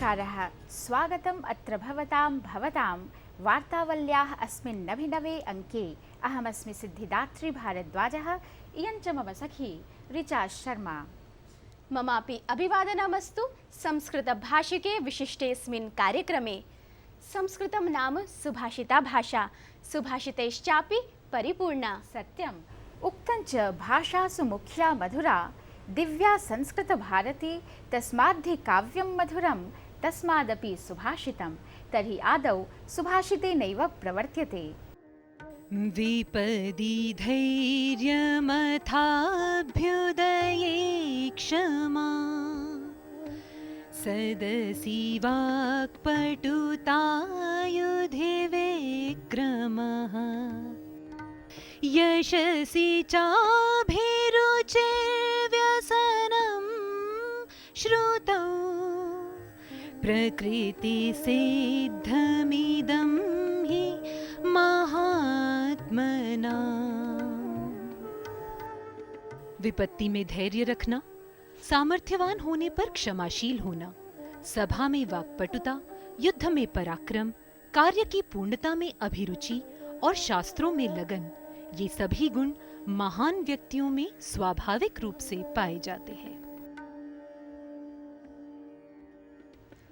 नमस्कारः। स्वागतम् अत्र भवतां वार्तावल्याः अस्मिन् नभिनवे अङ्के। अहमस्मि सिद्धिदात्री भारद्वाजः, इयं च मम सखी ऋचा शर्मा। ममापि अभिवादनमस्तु संस्कृतभाषिके विशिष्टेऽस्मिन् कार्यक्रमे। संस्कृतं नाम सुभाषिता भाषा, सुभाषितैश्चापि परिपूर्णा। सत्यम् उक्तं च भाषासु मुख्या मधुरा, दिव्या संस्कृतभारती, तस्माद्धि काव्यं मधुरं, तस्मादपि सुभाषितं। तर्हि आदौ सुभाषितेनैव प्रवर्त्यते। विपदि धैर्यमथाभ्युदये क्षमा, सदसि वाक्पटुतायुधि विक्रमः, यशसि चाभिरुचिर्व्यसनं श्रुतौ, प्रकृतिसिद्धमिदं हि महात्मना। विपत्ति में धैर्य रखना, सामर्थ्यवान होने पर क्षमाशील होना, सभा में वाक्पटुता, युद्ध में पराक्रम, कार्य की पूर्णता में अभिरुचि और शास्त्रों में लगन, ये सभी गुण महान व्यक्तियों में स्वाभाविक रूप से पाए जाते हैं।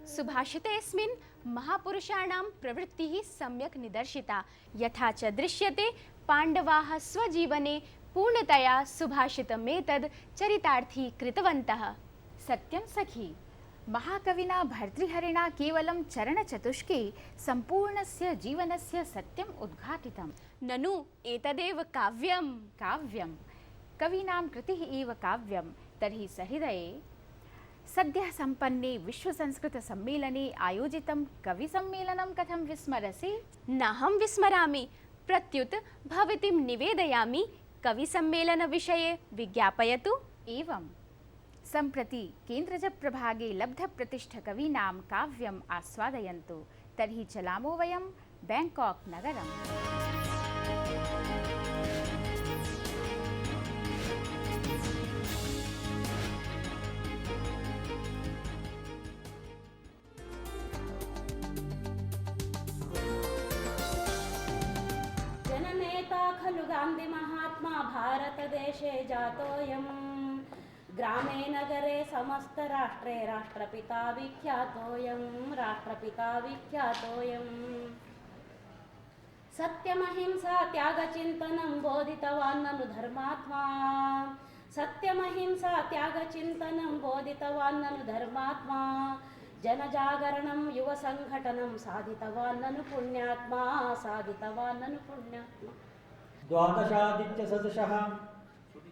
सुभाषितेऽस्मिन् महापुरुषाणां प्रवृत्तिः सम्यक् निदर्शिता। यथा च दृश्यते पाण्डवाः स्वजीवने पूर्णतया सुभाषितमेतद् चरितार्थी कृतवन्तः। सत्यं सखी, महाकविना भर्तृहरिणा केवलं चरणचतुष्के सम्पूर्णस्य जीवनस्य सत्यम् उद्घाटितं। ननु एतदेव काव्यं। काव्यं कवीनां कृतिः एव काव्यं। तर्हि सहृदये, सद्यः सम्पन्ने विश्वसंस्कृतसम्मेलने आयोजितं कविसम्मेलनं कथं विस्मरसि? नाहं विस्मरामि, प्रत्युत भवतीं निवेदयामि, कविसम्मेलनविषये विज्ञापयतु। एवं सम्प्रति केन्द्रजप्रभागे लब्धप्रतिष्ठकवीनां काव्यम् आस्वादयन्तु। तर्हि चलामो वयं बैंकॉक नगरम्। जननेता खलु गान्धी महात्मा, भारतदेशे जातोऽयम्, ग्रामे नगरे समस्त राष्ट्रे राष्ट्रपिता विख्यातोऽयं, राष्ट्रपिता विख्यातोऽयं। सत्यमहिंसा त्यागचिन्तनं बोधितवान् ननु धर्मात्मा, सत्यमहिंसा त्यागचिन्तनं बोधितवान् ननु धर्मात्मा, जनजागरणं युवसङ्घटनं साधितवान् ननु पुण्यात्मा, साधितवान् ननु पुण्यात्मा। द्वादशादित्य सदशः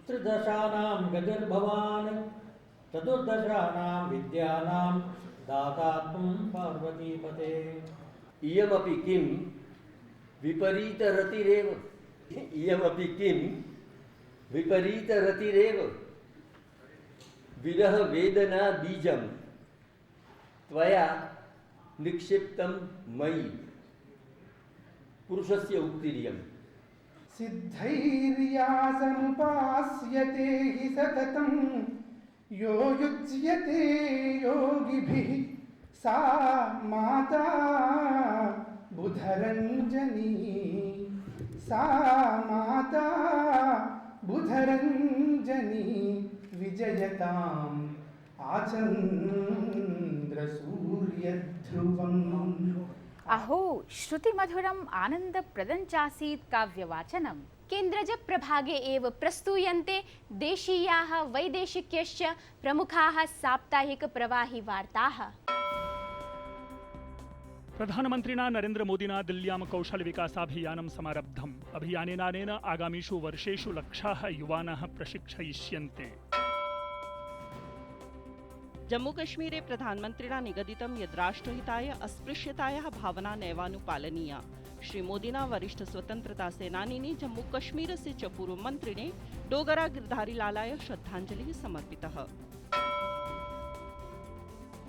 त्रिदशानां गतिर्भवान्, चतुर्दशानां विद्यानां दाता त्वं पार्वतीपते। इयमपि किं विपरीतरतिरेव, इयमपि किं विपरीतरतिरेव, विरह वेदना बीजं त्वया निक्षिप्तं मयि। पुरुषस्य उक्तिरियम्। सिद्धैर्यासमुपास्यते हि सततं, यो युज्यते योगिभिः, सा माता बुधरञ्जनी, सा माता बुधरञ्जनी, विजयताम् आचन्द्रसूर्यध्रुवम्। अहो, श्रुतिमधुरम् आनन्दप्रदं चासीत् काव्यवाचनम्। केन्द्रजप्रभागे एव प्रस्तूयन्ते देशीयाः वैदेशिक्यश्च प्रमुखाः साप्ताहिकप्रवाहिवार्ताः। प्रधानमन्त्रिणा नरेन्द्रमोदिना दिल्ल्यां कौशलविकासाभियानं समारब्धम्। अभियानेनानेन आगामिषु वर्षेषु लक्षाः युवानः प्रशिक्षयिष्यन्ते। जम्मूकश्मीरे प्रधानमन्त्रिणा निगदितं यद् राष्ट्रहिताय अस्पृश्यतायाः भावना नैवानुपालनीया। श्रीमोदिना वरिष्ठ स्वतन्त्रता सेनानिने जम्मूकश्मीरस्य च पूर्वमन्त्रिणे डोगरा गिरधारीलालाय श्रद्धाञ्जलिः समर्पितः।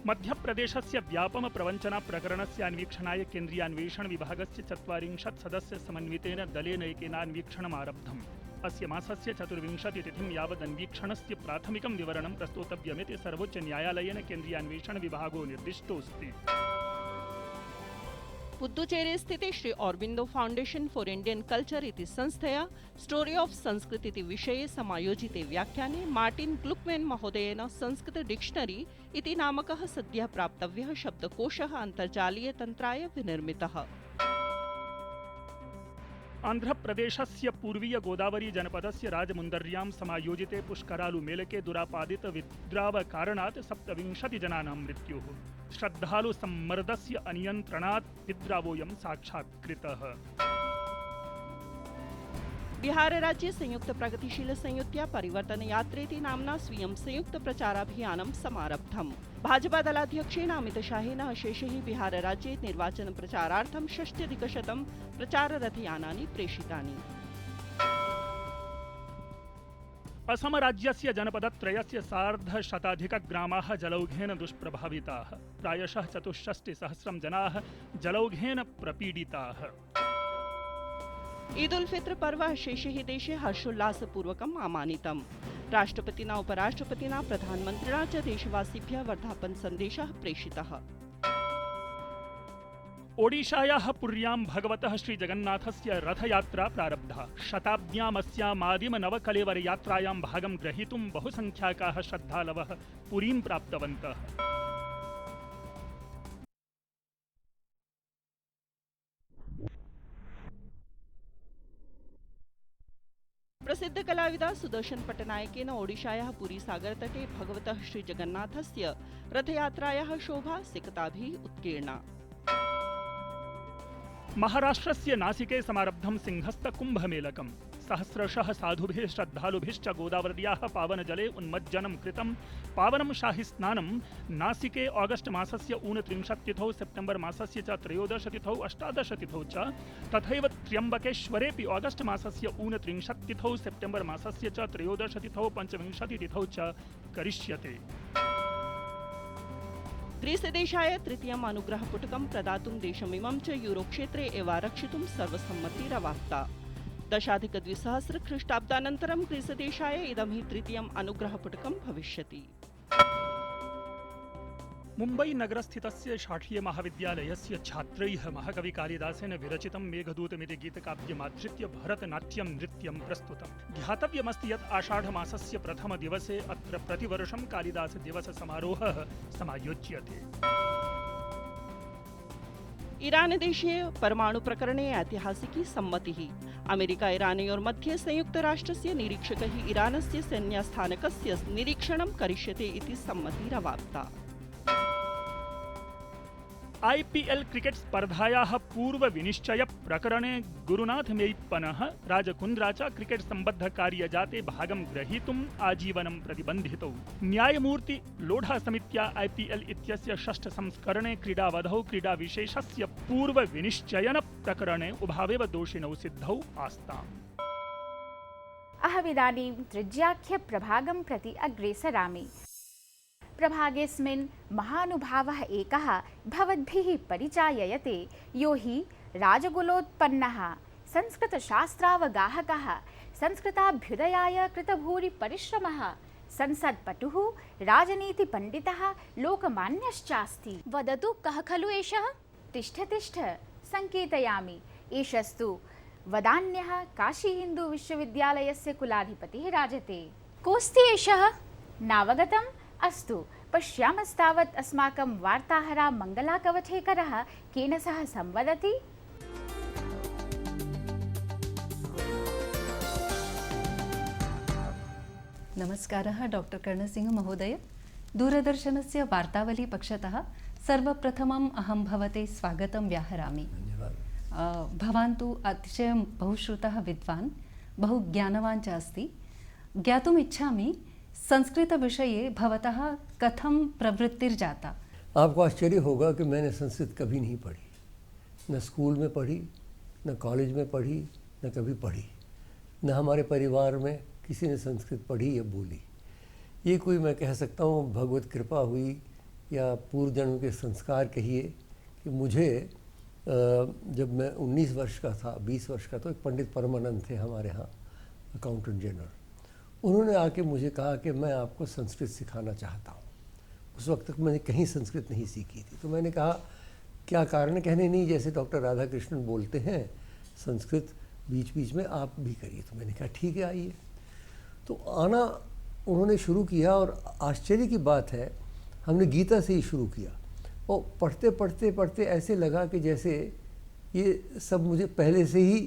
मध्यप्रदेशस्य व्यापम प्रवञ्चना प्रकरणस्य अन्वीक्षणाय केन्द्रीयान्वेषण विभागस्य 40 सदस्य समन्वितेन दलेन एकेनान्वीक्षणम् आरब्धम्। अस्य मासस्य 24 तिथिं यावत् अन्वीक्षणस्य प्राथमिकं विवरणं प्रस्तोतव्यमिति सर्वोच्चन्यायालयेन केन्द्रीयान्वेषण विभागो निर्दिष्टोऽस्ति। पुद्दुचेरी स्थिते Shri Aurobindo foundation for Indian culture इति संस्थया स्टोरी ऑफ संस्कृत इति विषये समायोजिते व्याख्याने मार्टिन ग्लुकमेन महोदयेन संस्कृत डिक्शनरी इति नामकः सद्यः प्राप्तव्यः शब्दकोशः अन्तर्जालीय तन्त्राय विनिर्मितः। आन्ध्रप्रदेशस्य पूर्वीय गोदावरी जनपदस्य राजमुन्दर्यां समायोजिते पुष्करालु मेलके दुरापादित विद्रावकारणात् 27 जनानां मृत्युः। श्रद्धालु सम्मर्दस्य अनियन्त्रणात् विद्रावोऽयं साक्षात्कृतः। बिहार राज्ये संयुक्त प्रगतिशील संयुत्या परिवर्तन यात्रेति नाम्ना स्वीयं संयुक्त प्रचाराभियानं समारब्धम्। भाजपा दलाध्यक्षेण अमितशाहेन अशेषैः बिहार राज्ये निर्वाचन प्रचारार्थं 6,100 प्रचाररथयानानि प्रेषितानि। असम राज्यस्य जनपदत्रयस्य 1,500 ग्रामाः जलौघेन दुष्प्रभाविताः। प्रायशः 64,000 जनाः जलौघेन प्रपीडिताः। ईद उल फित्र पर्व शेषे देशे हर्षोल्लासपूर्वकम् आमानितम्। राष्ट्रपतिना उपराष्ट्रपतिना प्रधानमन्त्रिणा च देशवासिभ्यः वर्धापन सन्देशः प्रेषितः। ओडिशायाः पुर्यां भगवतः श्रीजगन्नाथस्य रथयात्रा प्रारब्धा। शताब्द्यामस्यामादिम नवकलेवरयात्रायां भागं ग्रहीतुं बहुसंख्याकाः श्रद्धालवः पुरीं प्राप्तवन्तः। प्रसिद्ध कलाविदा सुदर्शन पट्टनायकेन ओडिशायाः पुरी सागरतटे भगवतः श्रीजगन्नाथस्य रथयात्रायाः शोभा सिकताभिः उत्कीर्णा। महाराष्ट्रस्य नासिके समारब्धं सिंहस्थ कुम्भमेलकम्। सहस्रशः साधुभिः श्रद्धालुभिश्च गोदावर्याः पावनजले उन्मज्जनं कृतं। पावनं शाहिस्नानं नासिके ऑगस्ट मासस्य 29 तिथौ, सेप्टेम्बर मासस्य च 13 तिथौ, 18 तिथौ च, तथैव त्र्यम्बकेश्वरेऽपि ऑगस्ट मासस्य 29 तिथौ, सेप्टेम्बर मासस्य च 13 तिथौ, 25 तिथौ च करिष्यते। ग्रीसदेशाय तृतीयम् अनुग्रहपुटकं प्रदातुं देशमिमं च यूरोक्षेत्रे एवारक्षितुं सर्वसम्मतिरवाप्ता। 10,200 ख्रीष्टाब्दानन्तरं ग्रीसदेशाय इदं हि तृतीयम् अनुग्रहपुटकं भविष्यति। मुम्बई नगरस्थितस्य शाठीय महाविद्यालयस्य छात्रैः महाकवि कालिदासेन विरचितं मेघदूतमिति गीतकाव्यमाधृत्य भरतनाट्यं नृत्यं प्रस्तुतम्। ध्यातव्यमस्ति यत् आषाढमासस्य प्रथमदिवसे अत्र प्रतिवर्षं कालिदास दिवस समारोहः समायोज्यते। ईरान देशे परमाणु प्रकरणे ऐतिहासिकी सम्मतिः। अमेरिका ईरानयोर्मध्ये संयुक्त राष्ट्रस्य निरीक्षकः ईरानस्य सैन्यस्थानकस्य निरीक्षणं करिष्यते इति सम्मतिरवाप्ता। IPL क्रिकेट स्पर्धायाः पूर्वविनिश्चय प्रकरणे गुरुनाथ मेय्यप्पनः राजकुन्द्रा च क्रिकेट सम्बद्ध कार्यजाते भागं ग्रहीतुम् आजीवनं प्रतिबन्धितौ। न्यायमूर्ति लोढा समित्या IPL इत्यस्य 6ठ संस्करणे क्रीडावधौ क्रीडाविशेषस्य पूर्वविनिश्चयन प्रकरणे उभावेव दोषिणौ सिद्धौ आस्ताम्। अहमिदानीं तृज्याख्य प्रभागं प्रति अग्रेसरामि। प्रभागेऽस्मिन् महानुभावः एकः भवद्भिः परिचाययते, यो हि राजकुलोत्पन्नः संस्कृतशास्त्रावगाहकः, संस्कृताभ्युदयाय कृतभूरिपरिश्रमः, संसत्पटुः, राजनीतिपण्डितः, लोकमान्यश्चास्ति। वदतु कः खलु एषः? तिष्ठ तिष्ठ, संकेतयामि। एषस्तु वदान्यः काशीहिन्दुविश्वविद्यालयस्य कुलाधिपतिः राजते। कोऽस्ति एषः? नावगतम्? अस्तु, पश्यामस्तावत् अस्माकं वार्ताहरा मङ्गला कवठेकरः केन सह संवदति। नमस्कारः डॉक्टर कर्णसिंह महोदय। दूरदर्शनस्य वार्तावली पक्षतः सर्वप्रथमम् अहं भवते स्वागतं व्याहरामि। भवान् तु अतिशयं बहुश्रुतः विद्वान्, बहु ज्ञानवान् च अस्ति। ज्ञातुम् इच्छामि संस्कृत विषये भवतः कथं प्रवृत्तिर्जाता। आपको आश्चर्य होगा कि मैंने संस्कृत कभी नहीं पढ़ी, न स्कूल में पढ़ी, न कॉलेज में पढ़ी, न कभी पढ़ी, न हमारे परिवार में किसी ने संस्कृत पढ़ी या बोली। ये कोई मैं कह सकता हूँ भगवत कृपा हुई या पूर्व जन्म के संस्कार कहिए कि मुझे जब मैं 19 वर्ष का था, 20 वर्ष का, तो एक पंडित परमानंद थे हमारे यहाँ, अकाउंटेंट जनरल। उन्होंने आके मुझे कहा कि मैं आपको संस्कृत सिखाना चाहता हूँ। उस वक्त तक मैंने कहीं संस्कृत नहीं सीखी थी। तो मैंने कहा क्या कारण है? कहने नहीं, जैसे डॉक्टर राधाकृष्णन बोलते हैं संस्कृत बीच बीच में आप भी करिए। तो मैंने कहा ठीक है आइए। तो आना उन्होंने शुरू किया और आश्चर्य की बात है हमने गीता से ही शुरू किया और पढ़ते पढ़ते पढ़ते ऐसे लगा कि जैसे ये सब मुझे पहले से ही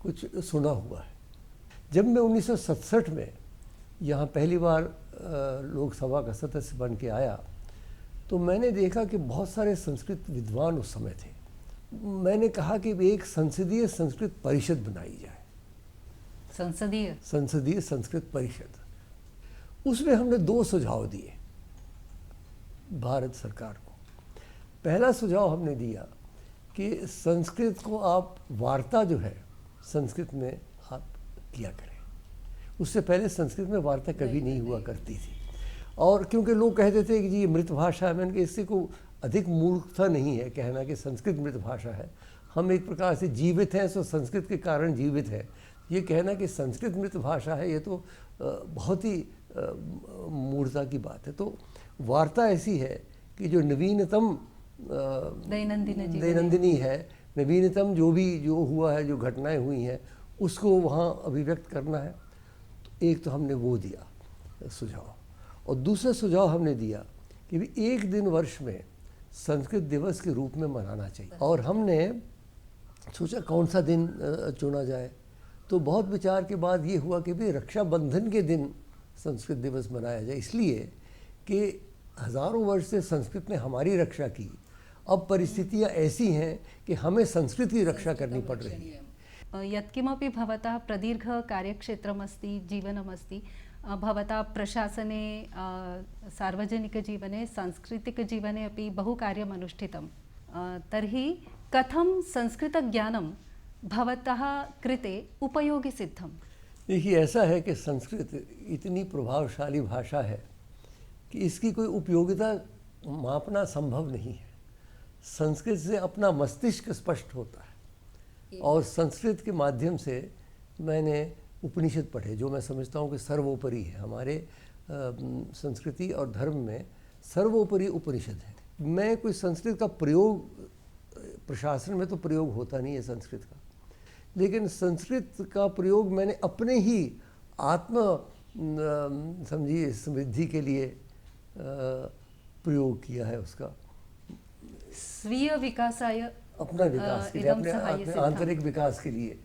कुछ सुना हुआ है। जब मैं 1967 में यहाँ पहली बार लोकसभा का सदस्य बन के आया तो मैंने देखा कि बहुत सारे संस्कृत विद्वान उस समय थे। मैंने कहा कि एक संसदीय संस्कृत परिषद बनाई जाए। संसदीय संस्कृत परिषद। उसमें हमने 2 सुझाव दिए भारत सरकार को। पहला सुझाव हमने दिया कि संस्कृत को आप वार्ता जो है संस्कृत में आप किया करें। उससे पहले संस्कृत में वार्ता कभी नहीं हुआ करती थी और क्योंकि लोग कहते थे कि जी ये मृत भाषा है, मैंने कहा इससे कोई अधिक मूर्खता नहीं है कहना कि संस्कृत मृत भाषा है। हम एक प्रकार से जीवित हैं, सो संस्कृत के कारण जीवित है। ये कहना कि संस्कृत मृत भाषा है ये तो बहुत ही मूर्खता की बात है। तो वार्ता ऐसी है कि जो नवीनतम दैनंदिनी है, नवीनतम जो हुआ है, जो घटनाएं हुई हैं उसको वहाँ अभिव्यक्त करना है। तो एक तो हमने वो दिया सुझाव और दूसरा सुझाव हमने दिया कि भी एक दिन वर्ष में संस्कृत दिवस के रूप में मनाना चाहिए। और हमने सोचा कौन सा दिन चुना जाए। तो बहुत विचार के बाद ये हुआ कि भी रक्षाबंधन के दिन संस्कृत दिवस मनाया जाए, इसलिए कि हज़ारों वर्ष से संस्कृत ने हमारी रक्षा की। अब परिस्थितियाँ ऐसी हैं कि हमें संस्कृत की रक्षा करनी पड़ रही है। यत्किमपि भवतः प्रदीर्घ कार्यक्षेत्रमस्ति, जीवनमस्ति, भवता प्रशासने, सार्वजनिकजीवने, सांस्कृतिकजीवने अपि बहु कार्यम् अनुष्ठितं। तर्हि कथं संस्कृतज्ञानं भवतः कृते उपयोगी सिद्धं? देखिए ऐसा है कि संस्कृत इतनी प्रभावशाली भाषा है कि इसकी कोई उपयोगिता मापना संभव नहीं है। संस्कृत से अपना मस्तिष्क स्पष्ट होता है और संस्कृत के माध्यम से मैंने उपनिषद पढ़े जो मैं समझता हूँ कि सर्वोपरि है। हमारे संस्कृति और धर्म में सर्वोपरि उपनिषद है। मैं कोई संस्कृत का प्रयोग, प्रशासन में तो प्रयोग होता नहीं है संस्कृत का, लेकिन संस्कृत का प्रयोग मैंने अपने ही समझिए समृद्धि के लिए प्रयोग किया है। उसका स्वीय विकासाय, अपना विकास के लिए, अपने आंतरिक विकास के लिए।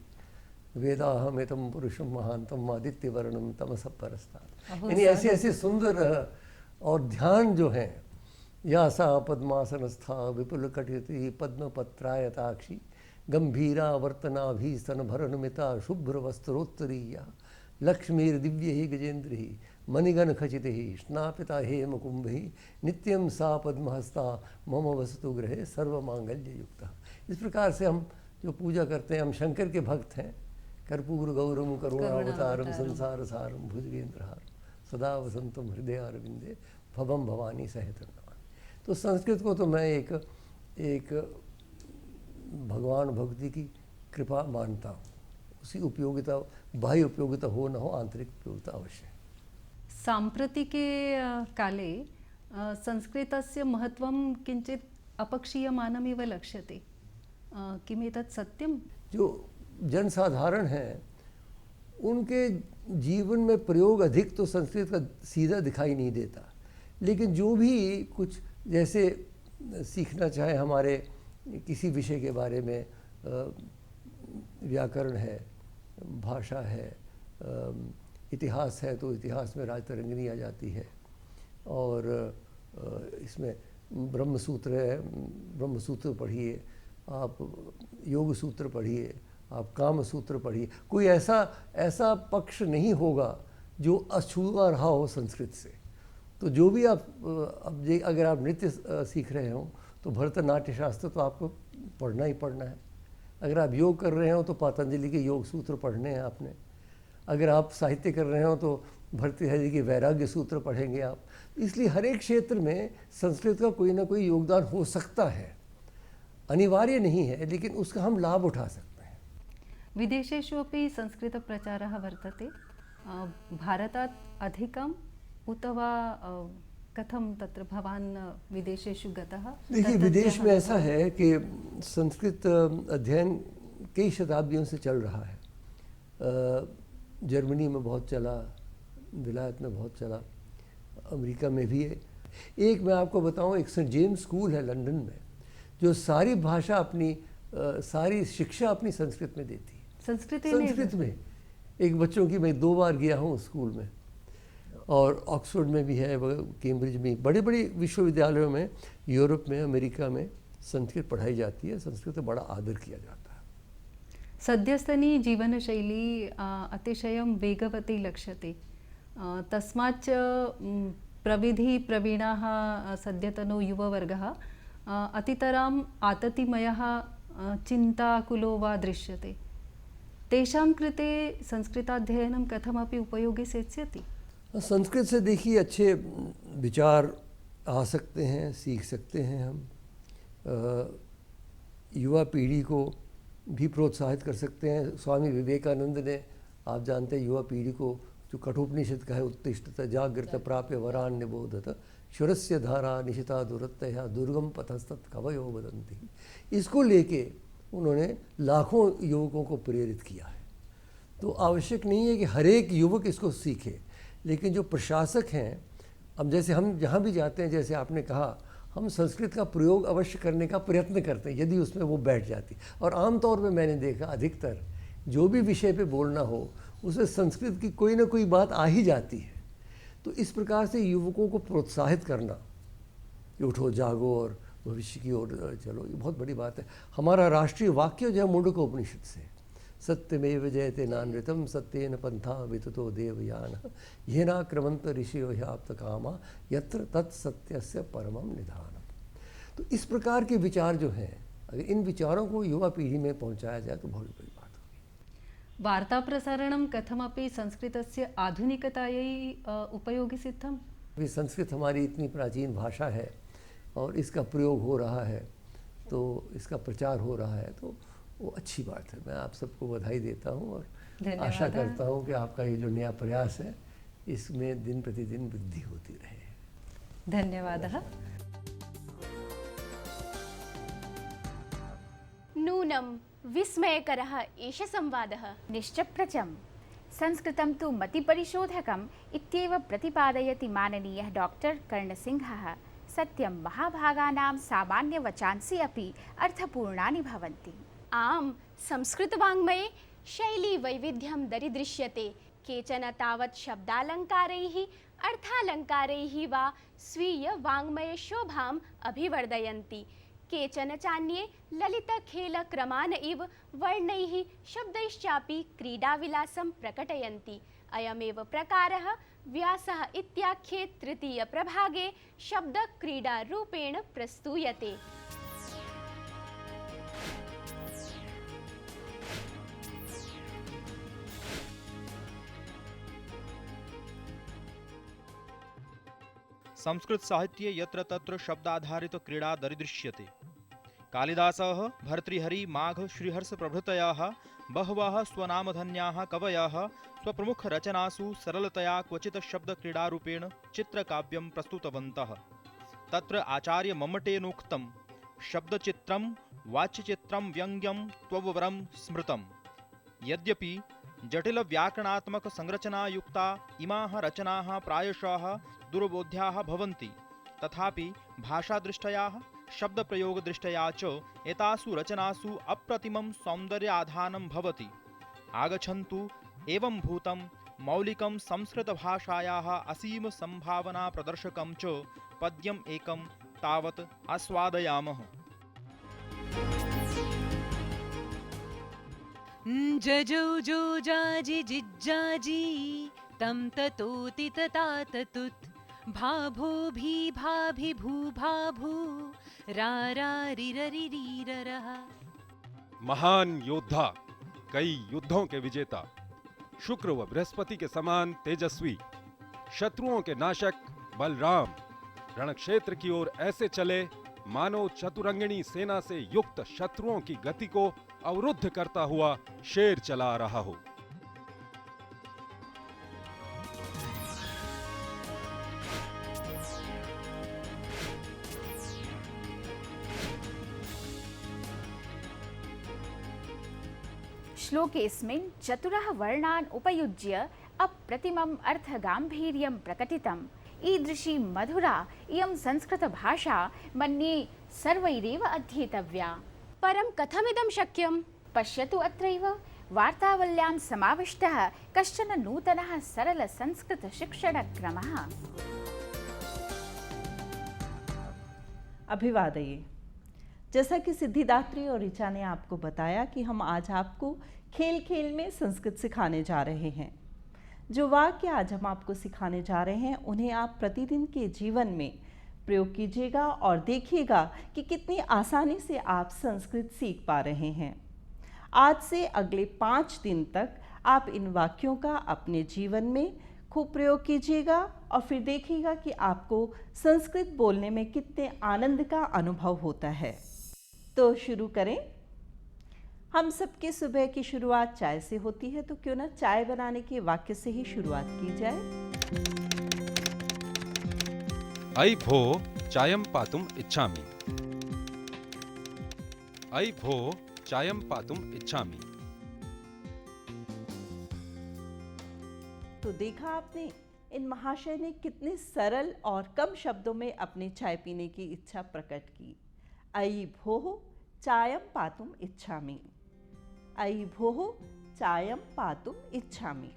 वेदाहमेतम पुरुषम महांतम आदित्य वर्णम तमस परस्तात्। यानी ऐसे ऐसे सुंदर और ध्यान जो हैं, या सा पद्मासनस्था विपुल कटिति पद्म पत्रायताक्षी गंभीरा वर्तनाभि स्तनभरणमिता शुभ्र वस्त्रोत्तरीया लक्ष्मीर दिव्य ही गजेंद्र ही मणिगण खचित ही स्नापिता हे मुकुंभ ही नित्यम सा पद्महस्ता मम वसतु ग्रहे सर्वमांगल्य युक्ता। इस प्रकार से हम जो पूजा करते हैं, हम शंकर के भक्त हैं। कर्पूर गौरम करुणावतारम संसार सारम भुजगेंद्रहार सदा वसंतम हृदय अरविंदे भवम भवानी सहित। तो संस्कृत को तो मैं एक भगवान भक्ति की कृपा मानता हूँ। उसकी उपयोगिता बाह्य उपयोगिता हो न हो, आंतरिक उपयोगिता अवश्य है। साम्प्रतिके काले संस्कृतस्य महत्वं किञ्चित् अपक्षीयमानमिव लक्ष्यते। किम् एतत् सत्यं? जो जनसाधारण हैं उनके जीवन में प्रयोग अधिक तो संस्कृत का सीधा दिखाई नहीं देता, लेकिन जो भी कुछ जैसे सीखना चाहे हमारे किसी विषय के बारे में, व्याकरण है, भाषा है, इतिहास है तो इतिहास में राजतरंगिणी आ जाती है, और इसमें ब्रह्मसूत्र है, ब्रह्मसूत्र पढ़िए, आप योग सूत्र पढ़िए, आप काम सूत्र पढ़िए। कोई ऐसा पक्ष नहीं होगा जो अछूता रहा हो संस्कृत से। तो जो भी आप अब अगर आप नृत्य सीख रहे हो तो भरतनाट्य शास्त्र तो आपको पढ़ना ही पढ़ना है। अगर आप योग कर रहे हो तो पतंजलि के योग सूत्र पढ़ने हैं आपने। अगर आप साहित्य कर रहे हो तो भर्तृहरि के वैराग्य सूत्र पढ़ेंगे आप। इसलिए हर एक क्षेत्र में संस्कृत का कोई ना कोई योगदान हो सकता है, अनिवार्य नहीं है, लेकिन उसका हम लाभ उठा सकते हैं। विदेशेषु अपि संस्कृतप्रचारः वर्तते। भारतात् अधिकम् उत वा कथं तत्र भवान् विदेशेषु गतः? देखिए, विदेश में ऐसा है कि संस्कृत अध्ययन कई शताब्दियों से चल रहा है। जर्मनी में बहुत चला, विलायत में बहुत चला, अमेरिका में भी है। एक मैं आपको बताऊं, एक सेंट जेम्स स्कूल है लंदन में, जो सारी भाषा अपनी सारी शिक्षा अपनी संस्कृत में देती है। संस्कृत में एक बच्चों की, मैं 2 बार गया हूँ स्कूल में, और ऑक्सफोर्ड में भी है, कैम्ब्रिज में, बड़े बड़े विश्वविद्यालयों में, यूरोप में, अमेरिका में संस्कृत पढ़ाई जाती है। संस्कृत का बड़ा आदर किया जाता है। सद्यस्तनी जीवनशैली अतिशयं वेगवती लक्ष्यते, तस्माच्च प्रविधि प्रवीणाः सद्यतनो युववर्गः अतितराम् आततिमयः चिन्ताकुलो वा दृश्यते। तेषां कृते संस्कृताध्ययनं कथमपि उपयोगी सेत्स्यति। संस्कृत से देखिए अच्छे विचार आ सकते हैं, सीख सकते हैं हम। युवा पीढ़ी को भी प्रोत्साहित कर सकते हैं। स्वामी विवेकानंद ने, आप जानते हैं, युवा पीढ़ी को जो कठोपनिषद का है, उत्तिष्ठत जागृत प्राप्य वरान निबोधत शुरस्य धारा निशिता दुरत्तया दुर्गम पथस्तत् कवयो वदन्ति, इसको लेके उन्होंने लाखों युवकों को प्रेरित किया है। तो आवश्यक नहीं है कि हर एक युवक इसको सीखे, लेकिन जो प्रशासक हैं, अब जैसे हम जहाँ भी जाते हैं, जैसे आपने कहा, हम संस्कृत का प्रयोग अवश्य करने का प्रयत्न करते हैं यदि उसमें वो बैठ जाती। और आमतौर पे मैंने देखा अधिकतर जो भी विषय पे बोलना हो उसमें संस्कृत की कोई ना कोई बात आ ही जाती है। तो इस प्रकार से युवकों को प्रोत्साहित करना कि उठो जागो और भविष्य की ओर चलो, ये बहुत बड़ी बात है। हमारा राष्ट्रीय वाक्य जो है मुंडकोपनिषद से, सत्यमेव जयते नानृतम सत्येन पंथा विततो देवयान येनाक्रमंत ऋषियो ह्याप्त कामा यत्र तत्सत्यस्य परमम निधानम। तो इस प्रकार के विचार जो हैं, अगर इन विचारों को युवा पीढ़ी में पहुंचाया जाए तो बहुत बड़ी बात होगी। वार्ता प्रसारणं कथमपि संस्कृतस्य आधुनिकतायै उपयोगी सिद्धम्। संस्कृत हमारी इतनी प्राचीन भाषा है और इसका प्रयोग हो रहा है, तो इसका प्रचार हो रहा है, तो वो अच्छी बात है। मैं आप सबको बधाई देता हूँ और आशा करता हूँ कि आपका ये जो नया प्रयास है इसमें दिन प्रतिदिन वृद्धि होती रहे। धन्यवादः। नूनं विस्मयकरः एष संवादः। निश्चप्रचम्। संस्कृतं तु मतिपरिशोधकम् इत्येव प्रतिपादयति माननीयः डॉक्टर कर्णसिंहः। सत्यं महाभागानां सामान्यवचांसि अपि अर्थपूर्णानि भवन्ति। आम्, संस्कृतवाङ्मये शैली वैविध्यं दरीदृश्यते। केचन तावत् शब्दालङ्कारैः अर्थालङ्कारैः वा स्वीयवाङ्मयशोभाम् अभिवर्धयन्ति। केचन चान्ये ललितखेलक्रमान् इव वर्णैः शब्दैश्चापि क्रीडाविलासं प्रकटयन्ति। अयमेव प्रकारः व्यासः इत्याख्ये तृतीयप्रभागे शब्दक्रीडारूपेण प्रस्तूयते। संस्कृत साहित्ये यत्र तत्र शब्दाधारित क्रीडा दरीदृश्यते। कालिदासः, भर्तृहरि, माघ, श्रीहर्ष प्रभृतयः बहवः स्वनामधन्याः कवयः स्वप्रमुखरचनासु सरलतया क्वचित् शब्दक्रीडारूपेण चित्रकाव्यं प्रस्तुतवन्तः। तत्र आचार्य मम्मटेनोक्तं शब्दचित्रं वाच्यचित्रं व्यङ्ग्यं त्ववरं स्मृतम्। यद्यपि जटिलव्याकरणात्मक संरचनायुक्ता इमाः रचनाः प्रायशः दुर्बोध्याः भवन्ति, तथापि भाषादृष्ट्या शब्दप्रयोगदृष्ट्या च एतासु रचनासु अप्रतिमं सौन्दर्याधानं भवति। आगच्छन्तु एवं भूतं मौलिकं संस्कृतभाषायाः असीम संभावना प्रदर्शकं च पद्यम् एकं तावत् आस्वादयामः। जजौ जो जाजि जिज्जाजी तं ततोति तताततुत् भाभो भी भाभि भू भाभू रारिररिरीररः। महान योद्धा, कई युद्धों के विजेता, शुक्र व बृहस्पति के समान तेजस्वी, शत्रुओं के नाशक बलराम रणक्षेत्र की ओर ऐसे चले मानो चतुरंगिणी सेना से युक्त शत्रुओं की गति को अवरुद्ध करता हुआ शेर चला आ रहा हो। श्लोकेऽस्मिन् चतुरः वर्णान् उपयुज्य अप्रतिमम् अर्थगाम्भीर्यं प्रकटितम्। ईदृशी मधुरा इयं संस्कृतभाषा मन्ये सर्वैरेव अध्येतव्या। परं कथमिदं शक्यं? पश्यतु अत्रैव वार्तावल्यां समाविष्टः कश्चन नूतनः सरलसंस्कृतशिक्षणक्रमः। अभिवादये। जैसा कि सिद्धिदात्री और ऋचा ने आपको बताया कि हम आज आपको खेल खेल में संस्कृत सिखाने जा रहे हैं। जो वाक्य आज हम आपको सिखाने जा रहे हैं उन्हें आप प्रतिदिन के जीवन में प्रयोग कीजिएगा और देखिएगा कि कितनी आसानी से आप संस्कृत सीख पा रहे हैं। आज से अगले 5 दिन तक आप इन वाक्यों का अपने जीवन में खूब प्रयोग कीजिएगा और फिर देखिएगा कि आपको संस्कृत बोलने में कितने आनंद का अनुभव होता है। तो शुरू करें। हम सबके सुबह की शुरुआत चाय से होती है, तो क्यों ना चाय बनाने के वाक्य से ही शुरुआत की जाए। ऐ भो चायं पातुम् इच्छामि। ऐ भो चायं पातुम् इच्छामि। तो देखा आपने, इन महाशय ने कितने सरल और कम शब्दों में अपने चाय पीने की इच्छा प्रकट की। ऐ भोः चायं पातुम् इच्छामि। ऐ भोः चायं पातुम् इच्छामि।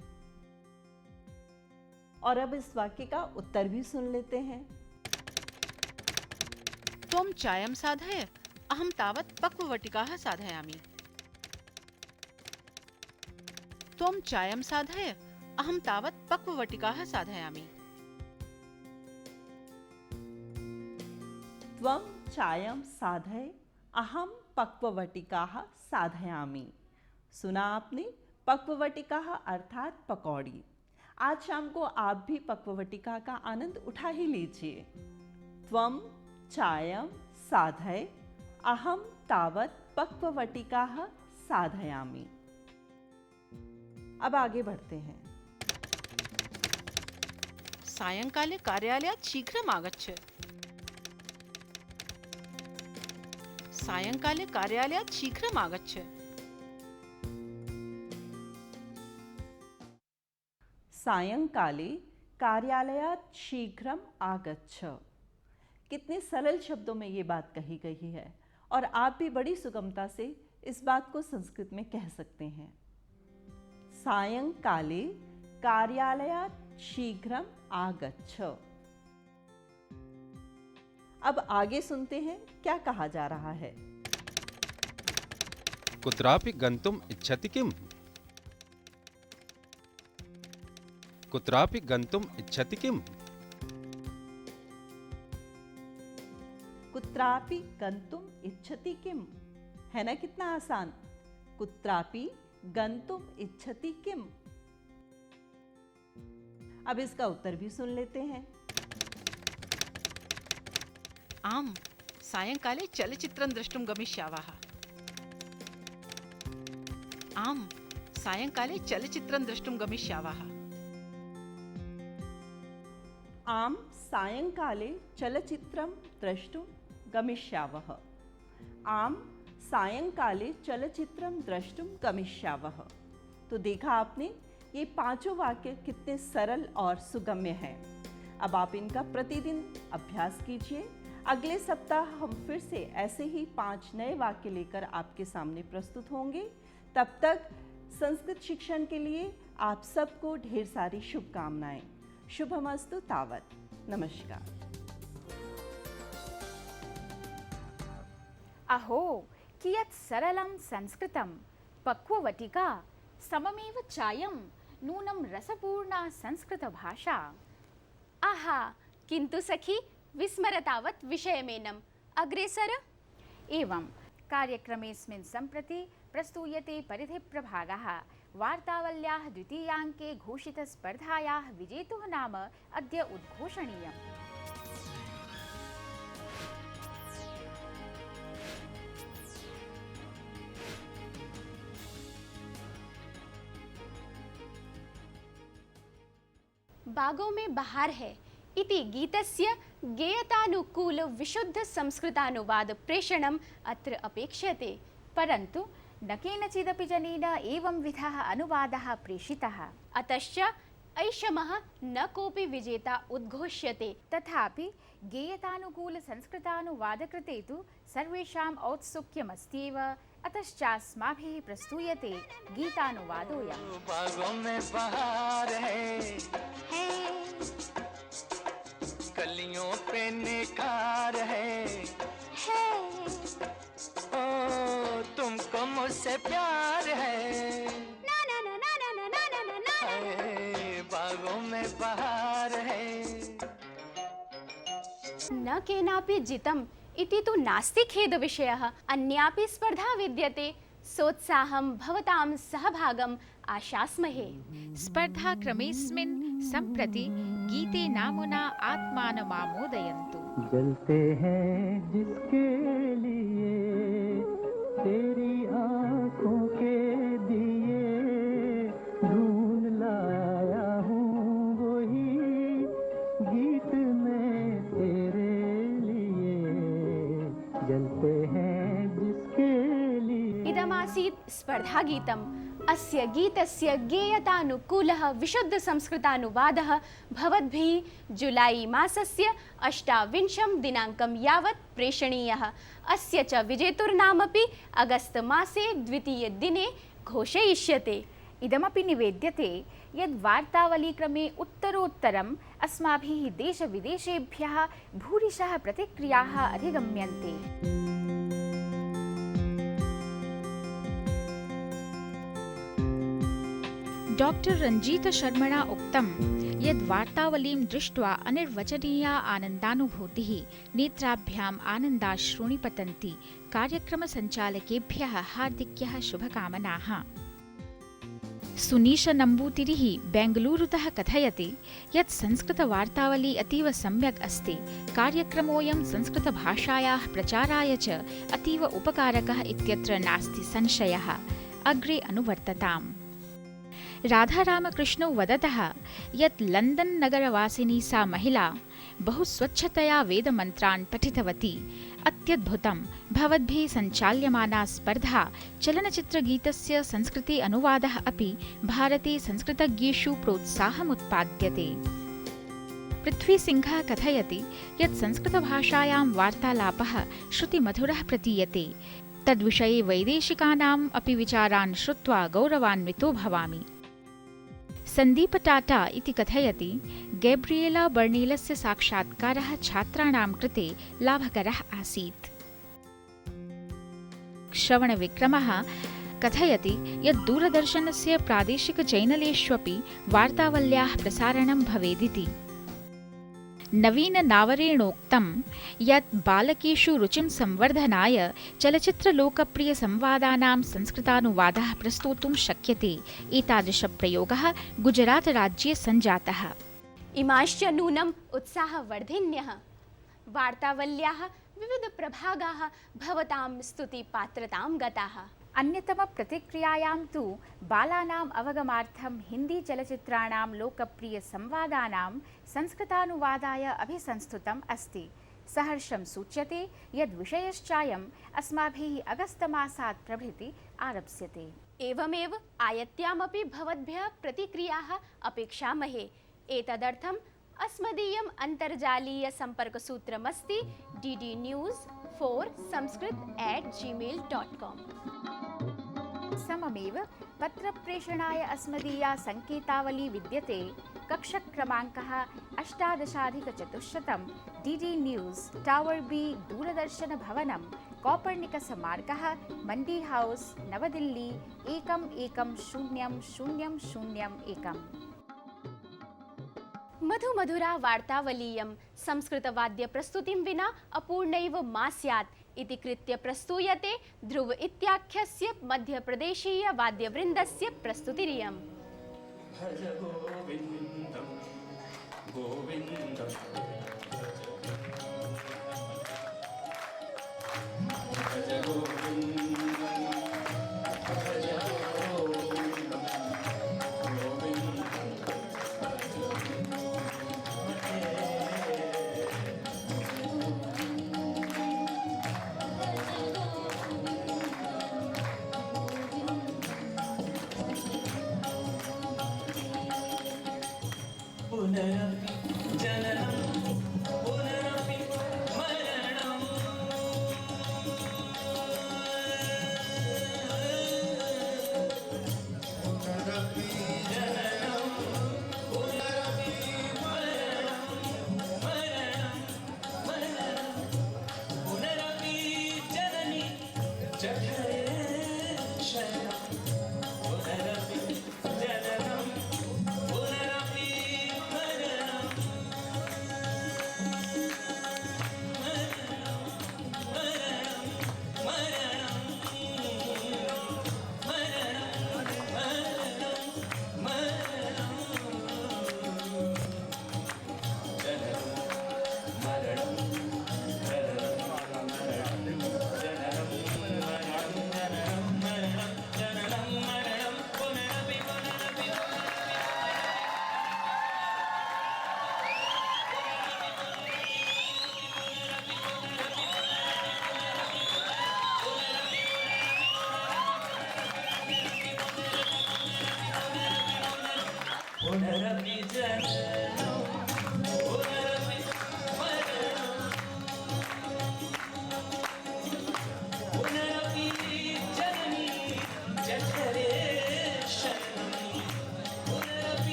और अब इस वाक्य का उत्तर भी सुन लेते हैं। त्वं चायं साधय अहं तावत् पक्ववटिकाः साधयामि। त्वं चायं साधय अहं तावत् पक्ववटिकाः साधयामि। त्वं चायं साधय अहं पक्ववटिकाः साधयामि। सुना आपने, पक्ववटिकाः अर्थात पकौड़ी। आज शाम को आप भी पक्ववटिका का आनंद उठा ही लीजिए। त्वं चायं साधय अहं तावत् पक्ववटिकाः साधयामि। अब आगे बढ़ते हैं। सायंकाले कार्यालयात् शीघ्रम् आगच्छ। सायंकाले कार्यालयात् शीघ्रम् आगच्छ। सायंकाले कार्यालयात् शीघ्रम् आगच्छ। कितने सरल शब्दों में ये बात कही गई है और आप भी बड़ी सुगमता से इस बात को संस्कृत में कह सकते हैं। सायंकाले कार्यालयात् शीघ्रम् आगच्छ। अब आगे सुनते हैं क्या कहा जा रहा है। कुत्रापि गन्तुम् इच्छति किम्? कुत्रापि गन्तुम् इच्छति किम्? कुत्रापि गन्तुम् इच्छति किम्? है ना कितना आसान। कुत्रापि गन्तुम् इच्छति किम्? अब इसका उत्तर भी सुन लेते हैं। आम्, सायंकाले चलचित्रं द्रष्टुं गमिष्यावः। आम्, सायंकाले चलचित्रं द्रष्टुं गमिष्यावः। आम्, सायंकाले चलचित्रं द्रष्टुं गमिष्यावः। आम्, सायंकाले चलचित्रं द्रष्टुं गमिष्यावः। तो देखा आपने, ये पांचों वाक्य कितने सरल और सुगम्य हैं। अब आप इनका प्रतिदिन अभ्यास कीजिए। अगले सप्ताह हम फिर से ऐसे ही 5 नए वाक्य लेकर आपके सामने प्रस्तुत होंगे। तब तक संस्कृत शिक्षण के लिए आप सबको ढेर सारी शुभकामनाएं। शुभमस्तु तावत्। नमस्कार। अहो कियत् सरलं संस्कृतं। पक्ववटिका सममेव चायं, नूनं रसपूर्णा संस्कृतभाषा। आहा, किन्तु सखी विस्मरतावत् विषयमेनम्। अग्रेसर। एवं कार्यक्रमेऽस्मिन् सम्प्रति प्रस्तूयते परिधिप्रभागः। वार्तावल्याः द्वितीयाङ्के घोषितस्पर्धायाः विजेतुः नाम अद्य उद्घोषणीयम्। बागों में बहार है इति गीतस्य गेयतानुकूल विशुद्ध संस्कृतानुवाद प्रेषणम् अत्र अपेक्ष्यते। परन्तु न केनचिदपि जनेन एवं विधः अनुवादः प्रेषितः। अतश्च ऐषमः न कोऽपि विजेता उद्घोष्यते। तथापि गेयतानुकूल संस्कृतानुवादकृते तु सर्वेषाम् औत्सुक्यमस्त्येव। अतश्चास्माभिः प्रस्तूयते गीतानुवादोऽयम्। बागों में बहार है, कलियों पे निखार है, ओ तुमको मुझसे प्यार है, ना ना ना ना ना ना ना ना ना, बागों में बहार है। न केनापि जितम् इति तु नास्ति खेदविषयः। अन्यापि स्पर्धा विद्यते, सोत्साहं भवतां सहभागम् आशास्महे। स्पर्धाक्रमेऽस्मिन् सम्प्रति गीते नामुना आत्मानमामोदयन्तु। जलते हैं जिसके लिए तेरी आँखों के दिए, ढूंढ लाया हूँ वही गीत में तेरे लिए, जलते हैं जिसके लिए। इदमासीत् स्पर्धागीतम्। अस्य गीतस्य गेयतानुकूलः विशुद्ध संस्कृतानुवादः भवद्भिः जुलाई मासस्य 28 दिनाङ्कं यावत् प्रेषणीयः। अस्य च विजेतुर्नामपि अगस्त मासे 2 दिने घोषयिष्यते। इदमपि निवेद्यते यद् वार्तावलीक्रमे उत्तरोत्तरम् अस्माभिः देशविदेशेभ्यः भूरिशः प्रतिक्रियाः अधिगम्यन्ते। डॉक्टर रंजीत शर्मणा उक्तं यद् वार्तावलीं दृष्ट्वा अनिर्वचनीया आनन्दानुभूतिः, नेत्राभ्याम् आनन्दाश्रूणि पतन्ति। कार्यक्रमसञ्चालकेभ्यः हार्दिक्यः शुभकामनाः। सुनीश नम्बूतिरिः बेङ्गलूरुतः कथयति यत् संस्कृतवार्तावली अतीव सम्यक् अस्ति। कार्यक्रमोऽयं संस्कृतभाषायाः प्रचाराय च अतीव उपकारकः इत्यत्र नास्ति संशयः। अग्रे अनुवर्तताम्। राधारामकृष्णौ वदतः यत् लण्डन् नगरवासिनी सा महिला बहु स्वच्छतया वेदमन्त्रान् पठितवती। अत्यद्भुतं। भवद्भिः सञ्चाल्यमाना स्पर्धा चलनचित्रगीतस्य संस्कृते अनुवादः अपि भारते संस्कृतज्ञेषु प्रोत्साहमुत्पाद्यते। पृथ्वीसिंहः कथयति यत् संस्कृतभाषायां वार्तालापः श्रुतिमधुरः प्रतीयते। तद्विषये वैदेशिकानाम् अपि विचारान् श्रुत्वा गौरवान्वितो भवामि। सन्दीप टाटा इति कथयति गैब्रिएला बर्नीलस्य साक्षात्कारः छात्राणां कृते लाभकरः आसीत्। श्रवणविक्रमः कथयति यत् दूरदर्शनस्य प्रादेशिकचैनलेष्वपि वार्तावल्याः प्रसारणं भवेदिति। नवीन नावरेणोक्तं यत् बालकेषु रुचिं संवर्धनाय चलच्चित्रलोकप्रियसंवादानां संस्कृतानुवादः प्रस्तोतुं शक्यते। एतादृशप्रयोगः गुजरातराज्ये सञ्जातः। इमाश्च नूनम् उत्साहवर्धिन्यः वार्तावल्याः विविधप्रभागाः भवतां स्तुतिपात्रतां गताः। अन्यतमप्रतिक्रियायां तु बालानाम् अवगमार्थं हिन्दीचलच्चित्राणां लोकप्रियसंवादानां संस्कृतानुवादाय अभिसंस्तुतम् अस्ति। सहर्षं सूच्यते यद् विषयश्चायम् अस्माभिः अगस्तमासात् प्रभृति आरप्स्यते। एवमेव आयत्यामपि भवद्भ्यः प्रतिक्रियाः अपेक्षामहे। एतदर्थम् अस्मदीयम् अन्तर्जालीयसम्पर्कसूत्रमस्ति ddnews4sanskrit@gmail.com। सममेव पत्रप्रेषणाय अस्मदीया सङ्केतावली विद्यते। कक्षक्रमाङ्कः 18,400 DD न्यूज़ टावर B दूरदर्शनभवनं कॉपर्निकसमार्गः मंडी हाउस नवदिल्ली 110001। मधुमधुरा वार्तावलीयं संस्कृतवाद्यप्रस्तुतिं विना अपूर्णैव मा स्यात् इति कृत्य प्रस्तूयते ध्रुव इत्याख्यस्य मध्यप्रदेशीय वाद्यवृन्दस्य प्रस्तुतिरियम्। भज गोविन्दं गोविन्दं भज गोविन्दं भज गोविन्दं गोविन्दं भज गोविन्दं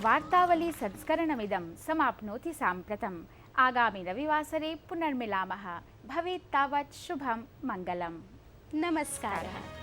वार्तावली संस्करणमिदं समाप्नोति साम्प्रतम्। आगामि रविवासरे पुनर्मिलामः। भवेत् तावत् शुभं मङ्गलम्। नमस्कारः।